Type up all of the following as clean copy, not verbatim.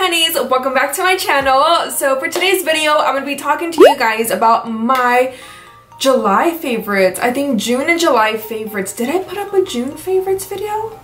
honeys, welcome back to my channel. So for today's video, I'm going to be talking to you guys about my July favorites. I think June and July favorites. Did I put up a June favorites video?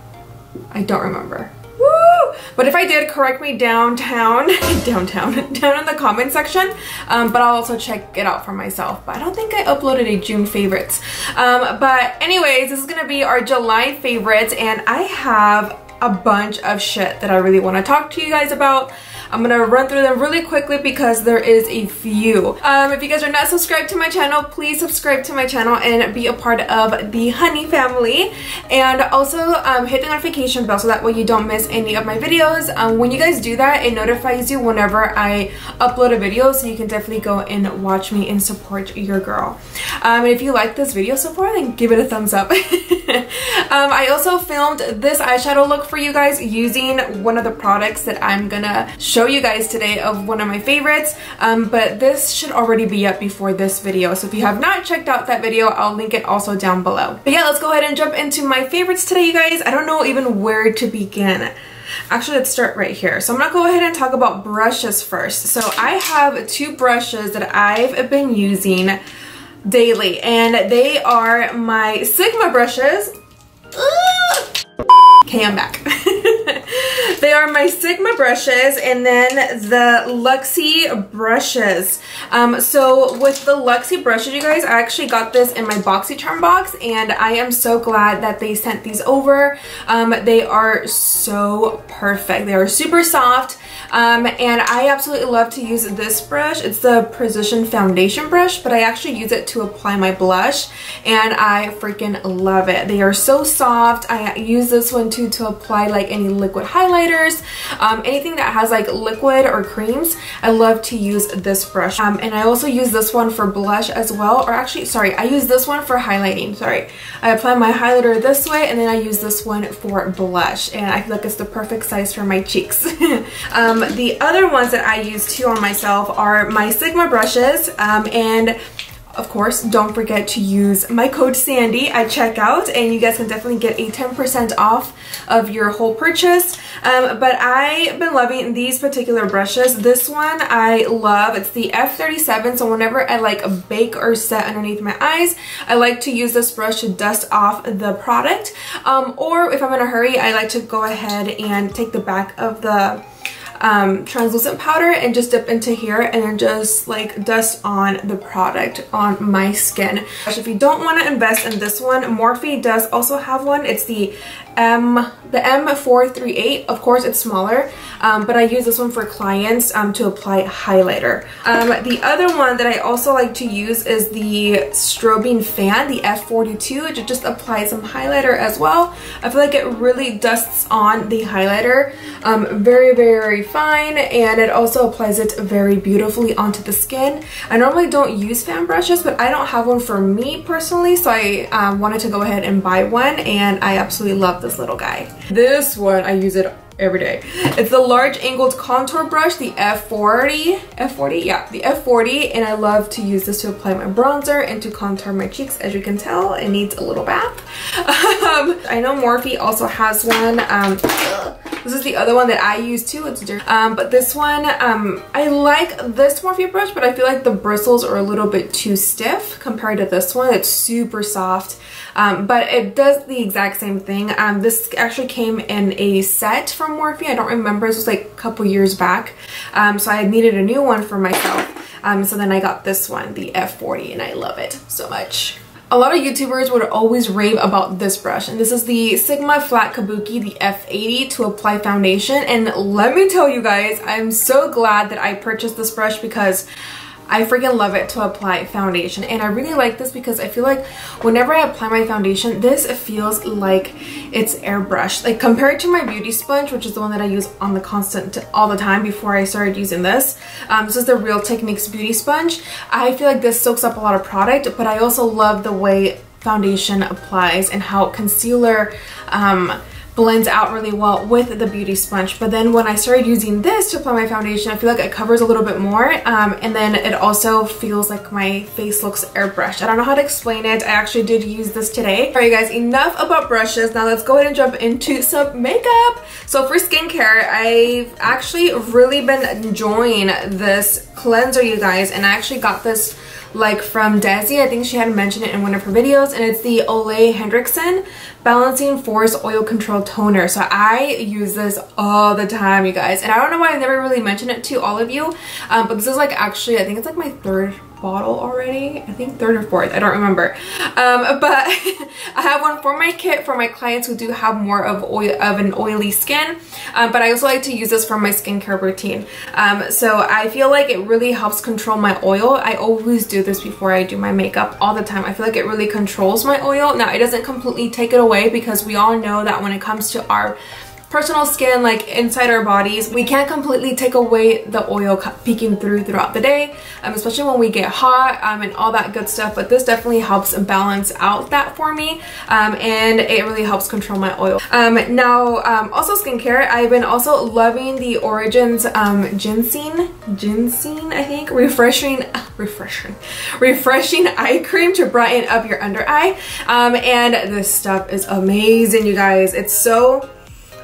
I don't remember. Woo! But if I did, correct me downtown in the comment section. But I'll also check it out for myself. But I don't think I uploaded a June favorites. But anyways, this is gonna be our July favorites, and I have a bunch of shit that I really want to talk to you guys about. I'm gonna run through them really quickly because there is a few. If you guys are not subscribed to my channel, please subscribe to my channel and be a part of the Honey family. And also hit the notification bell so that way you don't miss any of my videos. When you guys do that, it notifies you whenever I upload a video, so you can definitely go and watch me and support your girl. And if you like this video so far, then give it a thumbs up. I also filmed this eyeshadow look for you guys using one of the products that I'm gonna show you guys today of one of my favorites, but this should already be up before this video, so if you have not checked out that video, I'll link it also down below. But yeah, let's go ahead and jump into my favorites today, you guys. I don't know even where to begin. Actually, let's start right here. So I'm gonna go ahead and talk about brushes first. So I have two brushes that I've been using daily, and they are my Sigma brushes. Okay, I'm back. They are my Sigma brushes, and then the Luxie brushes. So with the Luxie brushes, you guys, I actually got this in my BoxyCharm box, and I am so glad that they sent these over. They are so perfect. They are super soft. And I absolutely love to use this brush. It's the Precision Foundation brush, but I actually use it to apply my blush, and I freaking love it. They are so soft. I use this one too to apply like any liquid highlighters, anything that has like liquid or creams. I love to use this brush, and I also use this one for blush as well, or actually, sorry, I use this one for highlighting. Sorry, I apply my highlighter this way, and then I use this one for blush, and I feel like it's the perfect size for my cheeks. The other ones that I use too on myself are my Sigma brushes, and of course, don't forget to use my code Sandi at checkout, and you guys can definitely get a 10% off of your whole purchase. But I've been loving these particular brushes. This one I love. It's the F37, so whenever I like bake or set underneath my eyes, I like to use this brush to dust off the product. Or if I'm in a hurry, I like to go ahead and take the back of the translucent powder and just dip into here and then just like dust on the product on my skin. If you don't want to invest in this one, Morphe does also have one. It's the M438. Of course, it's smaller, but I use this one for clients to apply highlighter. The other one that I also like to use is the strobing fan, the F42, to just apply some highlighter as well. I feel like it really dusts on the highlighter very, very fine, and it also applies it very beautifully onto the skin. I normally don't use fan brushes, but I don't have one for me personally, so I wanted to go ahead and buy one, and I absolutely love this little guy. This one, I use it every day. It's the large angled contour brush, the F40, yeah, the F40, and I love to use this to apply my bronzer and to contour my cheeks. As you can tell, it needs a little bath. I know Morphe also has one. This is the other one that I use too. It's dirty. But this one, I like this Morphe brush, but I feel like the bristles are a little bit too stiff compared to this one. It's super soft. But it does the exact same thing. This actually came in a set from Morphe. I don't remember. This was like a couple years back. So I needed a new one for myself. So then I got this one, the F40, and I love it so much. A lot of YouTubers would always rave about this brush, and this is the Sigma Flat Kabuki, the F80, to apply foundation. And let me tell you guys, I'm so glad that I purchased this brush because I freaking love it to apply foundation. And I really like this because I feel like whenever I apply my foundation, this feels like it's airbrushed. Like compared to my beauty sponge, which is the one that I use on the constant all the time before I started using this. This is the Real Techniques beauty sponge. I feel like this soaks up a lot of product, but I also love the way foundation applies and how concealer blends out really well with the beauty sponge. But then when I started using this to apply my foundation, I feel like it covers a little bit more, and then it also feels like my face looks airbrushed. I don't know how to explain it. I actually did use this today. Alright guys, enough about brushes. Now let's go ahead and jump into some makeup. So for skincare, I've actually really been enjoying this cleanser, you guys, and I actually got this like from Desi. I think she had mentioned it in one of her videos, and it's the OLEHENRIKSEN Balancing Force Oil Control Toner. So I use this all the time, you guys, and I don't know why I've never really mentioned it to all of you, but this is like actually, I think it's like my third bottle already. I think third or fourth, I don't remember, but I have one for my kit for my clients who do have more of an oily skin, but I also like to use this for my skincare routine. So I feel like it really helps control my oil. I always do this before I do my makeup all the time. I feel like it really controls my oil. Now it doesn't completely take it away, because we all know that when it comes to our personal skin, like inside our bodies, we can't completely take away the oil peeking throughout the day, especially when we get hot, and all that good stuff. But this definitely helps balance out that for me, and it really helps control my oil. Now also skincare, I've been also loving the Origins Ginzing, I think, refreshing eye cream to brighten up your under eye, and this stuff is amazing, you guys. It's so,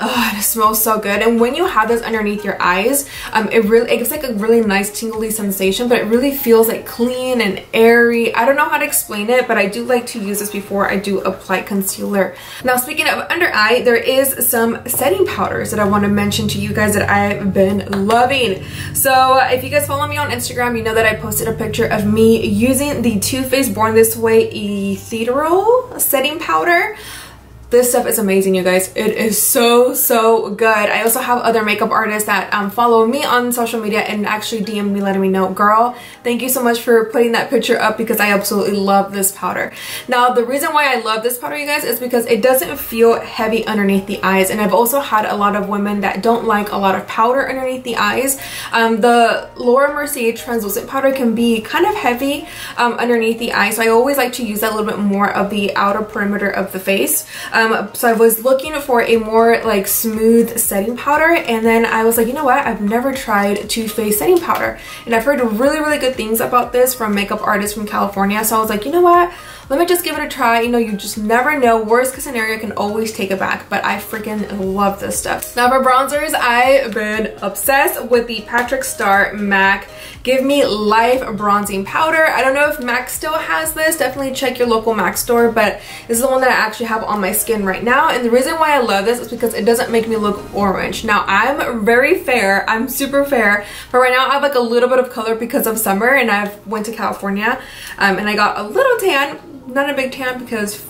oh, it smells so good. And when you have this underneath your eyes, it gives like a really nice tingly sensation, but it really feels like clean and airy. I don't know how to explain it, but I do like to use this before I do apply concealer. Now speaking of under eye, there is some setting powders that I want to mention to you guys that I've been loving. So if you guys follow me on Instagram, you know that I posted a picture of me using the Too Faced Born This Way ethereal setting powder. This stuff is amazing, you guys. It is so good. I also have other makeup artists that follow me on social media and actually DM me letting me know, girl, thank you so much for putting that picture up, because I absolutely love this powder. Now the reason why I love this powder, you guys, is because it doesn't feel heavy underneath the eyes. And I've also had a lot of women that don't like a lot of powder underneath the eyes. The Laura Mercier translucent powder can be kind of heavy underneath the eye, so I always like to use that a little bit more of the outer perimeter of the face. So I was looking for a more like smooth setting powder, and then I was like, you know what, I've never tried Too Faced setting powder, and I've heard really good things about this from makeup artists from California. So I was like, you know what, let me just give it a try. You know, you just never know. Worst case scenario, can always take it back, but I freaking love this stuff. Now for bronzers, I've been obsessed with the Patrick Star MAC Give Me Life Bronzing Powder. I don't know if MAC still has this. Definitely check your local MAC store, but this is the one that I actually have on my skin right now. And the reason why I love this is because it doesn't make me look orange. Now I'm very fair. I'm super fair, but right now I have like a little bit of color because of summer, and I went to California, and I got a little tan. Not a big tan because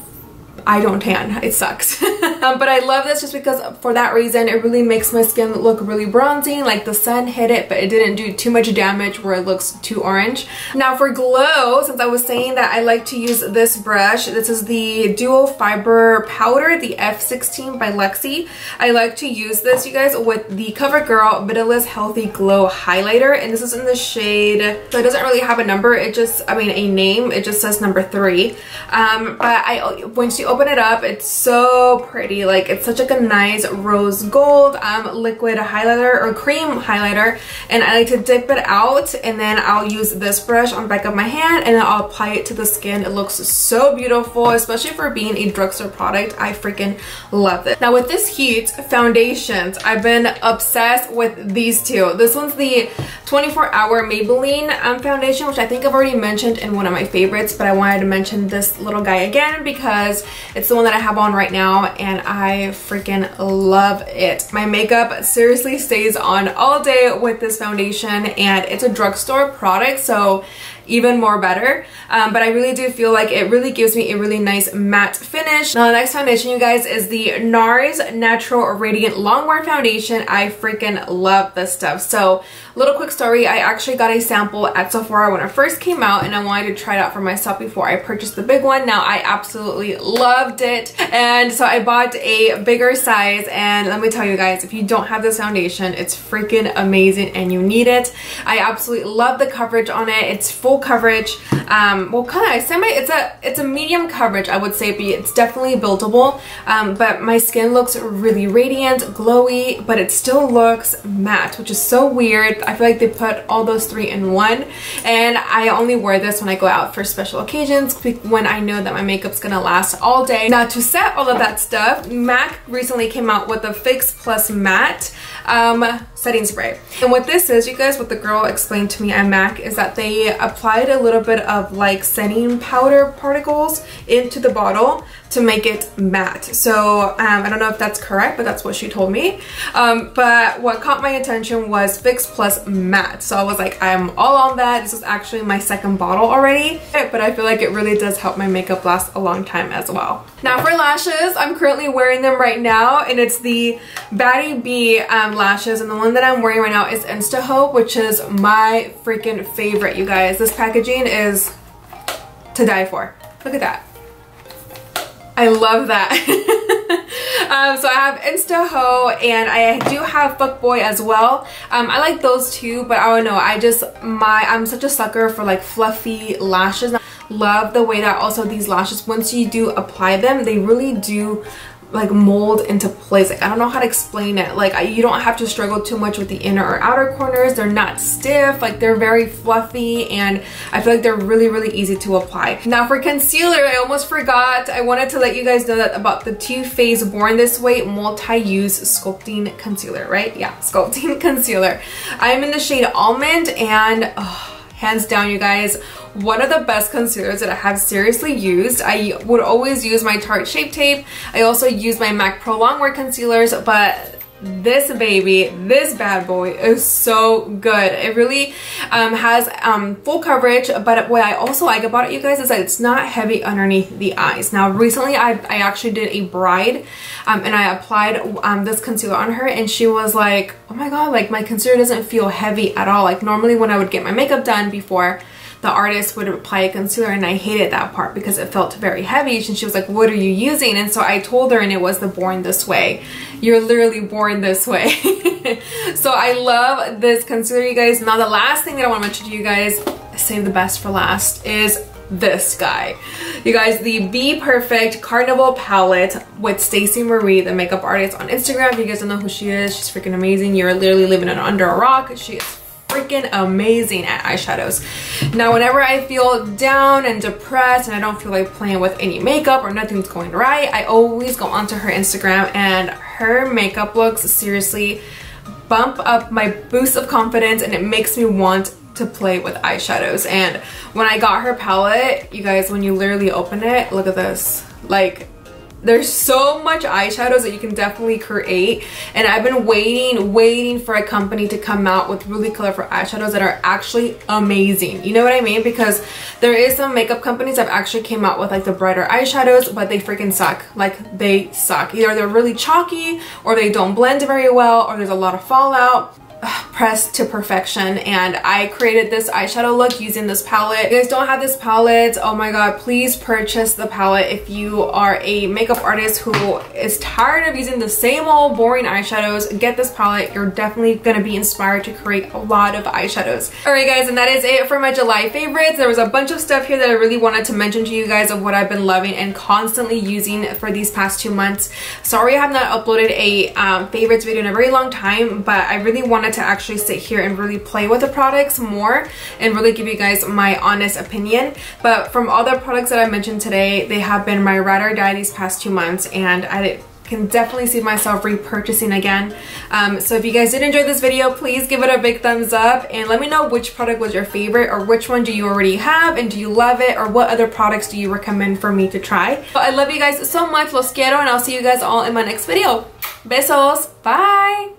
I don't tan. It sucks. But I love this just because for that reason, it really makes my skin look really bronzy, like the sun hit it, but it didn't do too much damage where it looks too orange. Now for glow, since I was saying that I like to use this brush, this is the Dual Fiber Powder, the F16 by Lexi. I like to use this, you guys, with the CoverGirl Vitalist Healthy Glow Highlighter, and this is in the shade, so it doesn't really have a number, it just, I mean, a name, it just says number 3. But once you open it up, it's so pretty. Like, it's such like a nice rose gold liquid highlighter or cream highlighter, and I like to dip it out, and then I'll use this brush on the back of my hand, and then I'll apply it to the skin. It looks so beautiful, especially for being a drugstore product. I freaking love it. Now with this heat, foundations, I've been obsessed with these two. This one's the 24-hour Maybelline foundation, which I think I've already mentioned in one of my favorites, but I wanted to mention this little guy again because it's the one that I have on right now, and I freaking love it. My makeup seriously stays on all day with this foundation, and it's a drugstore product, so even more better. But I really do feel like it really gives me a really nice matte finish. Now the next foundation, you guys, is the NARS Natural Radiant Longwear Foundation. I freaking love this stuff. So little quick story, I actually got a sample at Sephora when it first came out, and I wanted to try it out for myself before I purchased the big one. Now I absolutely loved it, and so I bought a bigger size, and let me tell you guys, if you don't have this foundation, it's freaking amazing and you need it. I absolutely love the coverage on it. It's full full coverage. Well, kind of it's a medium coverage, I would say, but it's definitely buildable. But my skin looks really radiant, glowy, but it still looks matte, which is so weird. I feel like they put all those three in one, and I only wear this when I go out for special occasions, when I know that my makeup's gonna last all day. Now, to set all of that stuff, MAC recently came out with the Fix Plus Matte setting spray. And what this is, you guys, what the girl explained to me at MAC is that they applied a little bit of like setting powder particles into the bottle to make it matte. So I don't know if that's correct, but that's what she told me. But what caught my attention was Fix Plus Matte. So I was like, I'm all on that. This is actually my second bottle already, but I feel like it really does help my makeup last a long time as well. Now for lashes, I'm currently wearing them right now, and it's the BADDIE lashes, and the one that I'm wearing right now is INSTAHOE, which is my freaking favorite, you guys. This packaging is to die for. Look at that. I love that. So I have INSTAHOE, and I do have Fuckboy as well. I like those two, but I don't know, I'm such a sucker for like fluffy lashes. Love the way that also these lashes, once you do apply them, they really do like mold into place. Like, I don't know how to explain it. Like, you don't have to struggle too much with the inner or outer corners. They're not stiff. Like, they're very fluffy, and I feel like they're really, really easy to apply. Now for concealer, I almost forgot. I wanted to let you guys know that about the Too Faced Born This Way multi-use sculpting concealer, right? Yeah, sculpting concealer. I'm in the shade Almond, and hands down, you guys, one of the best concealers that I have seriously used. I would always use my Tarte Shape Tape. I also use my MAC Pro Longwear concealers, but this baby, this bad boy is so good. It really has full coverage, but what I also like about it, you guys, is that it's not heavy underneath the eyes. Now recently I actually did a bride, and I applied this concealer on her, and she was like, oh my god, like my concealer doesn't feel heavy at all. Like normally when I would get my makeup done before, the artist would apply a concealer, and I hated that part because it felt very heavy, and she was like, what are you using? And so I told her, and it was the Born This Way. You're literally born this way. So I love this concealer, you guys. Now the last thing that I want to mention to you guys, save the best for last, is this guy. You guys, the BPERFECT Carnival palette with Stacey Marie, the makeup artist on Instagram. If you guys don't know who she is, she's freaking amazing. You're literally living under a rock. She is freaking amazing at eyeshadows. Now whenever I feel down and depressed and I don't feel like playing with any makeup or nothing's going right, I always go onto her Instagram, and her makeup looks seriously bump up my boost of confidence, and it makes me want to play with eyeshadows. And when I got her palette, you guys, when you literally open it, look at this. Like, there's so much eyeshadows that you can definitely create, and I've been waiting for a company to come out with really colorful eyeshadows that are actually amazing. You know what I mean? Because there is some makeup companies that actually came out with like the brighter eyeshadows, but they freaking suck. Like, they suck. Either they're really chalky, or they don't blend very well, or there's a lot of fallout. Pressed to perfection. And I created this eyeshadow look using this palette. If you guys don't have this palette, oh my god, please purchase the palette. If you are a makeup artist who is tired of using the same old boring eyeshadows, get this palette. You're definitely gonna be inspired to create a lot of eyeshadows. Alright guys, and that is it for my July favorites. There was a bunch of stuff here that I really wanted to mention to you guys of what I've been loving and constantly using for these past 2 months. Sorry I have not uploaded a favorites video in a very long time, but I really wanted to actually sit here and really play with the products more and really give you guys my honest opinion. But from all the products that I mentioned today, they have been my ride or die these past 2 months, and I can definitely see myself repurchasing again. So if you guys did enjoy this video, please give it a big thumbs up and let me know which product was your favorite, or which one do you already have and do you love it, or what other products do you recommend for me to try. So I love you guys so much. Los quiero, and I'll see you guys all in my next video. Besos. Bye.